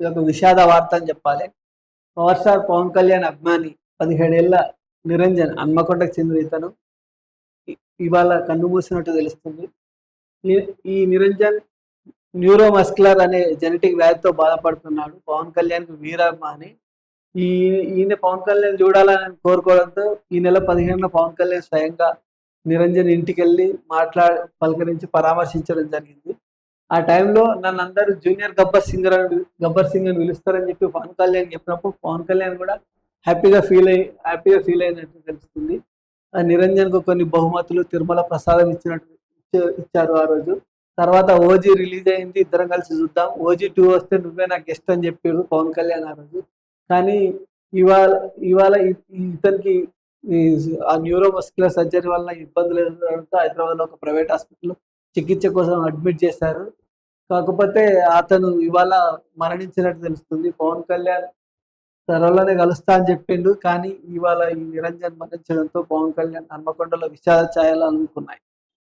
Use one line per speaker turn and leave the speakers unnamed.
ఇదొక విషాద వార్త అని చెప్పాలి. పవర్ స్టార్ పవన్ కళ్యాణ్ అభిమాని 17 ఏళ్ల నిరంజన్ హన్మకొండకు చెందిన ఇతను ఇవాళ కన్నుమూసినట్టు తెలుస్తుంది. ఈ ఈ నిరంజన్ న్యూరోమస్కులర్ అనే జెనెటిక్ వ్యాధితో బాధపడుతున్నాడు. పవన్ కళ్యాణ్‌కి వీరాభిమాని. ఈ ఈయన పవన్ కళ్యాణ్ చూడాలని కోరుకోవడంతో ఈ నెల 15న పవన్ కళ్యాణ్ స్వయంగా నిరంజన్ ఇంటికెళ్ళి పలకరించి పరామర్శించడం జరిగింది. ఆ టైంలో నన్నందరూ జూనియర్ గబ్బర్ సింగ్ అని పిలుస్తారని చెప్పి పవన్ కళ్యాణ్ చెప్పినప్పుడు పవన్ కళ్యాణ్ కూడా హ్యాపీగా ఫీల్ అయినట్టు తెలుస్తుంది. నిరంజన్‌కు కొన్ని బహుమతులు, తిరుమల ప్రసాదం ఇచ్చారు ఆ రోజు. తర్వాత ఓజీ రిలీజ్ అయింది. ఇద్దరం కలిసి చూద్దాం. ఓజీ 2 వస్తే నువ్వే నా గెస్ట్ అని చెప్పారు పవన్ కళ్యాణ్ ఆ రోజు. కానీ ఇవాళ ఇవాళ ఇతనికి ఆ న్యూరోమస్కులర్ సర్జరీ వల్ల ఇబ్బందులు ఎదురవడంతో హైదరాబాద్‌లో ఒక ప్రైవేట్ హాస్పిటల్‌లో చికిత్స కోసం అడ్మిట్ చేశారు. కాకపోతే అతను ఇవాళ మరణించినట్టు తెలుస్తుంది. పవన్ కళ్యాణ్ త్వరలోనే కలుస్తా అని చెప్పిండు. కానీ ఇవాళ ఈ నిరంజన్ మరణించడంతో పవన్ కళ్యాణ్ హన్మకొండలో విషాద ఛాయలు అలుముకున్నాయి.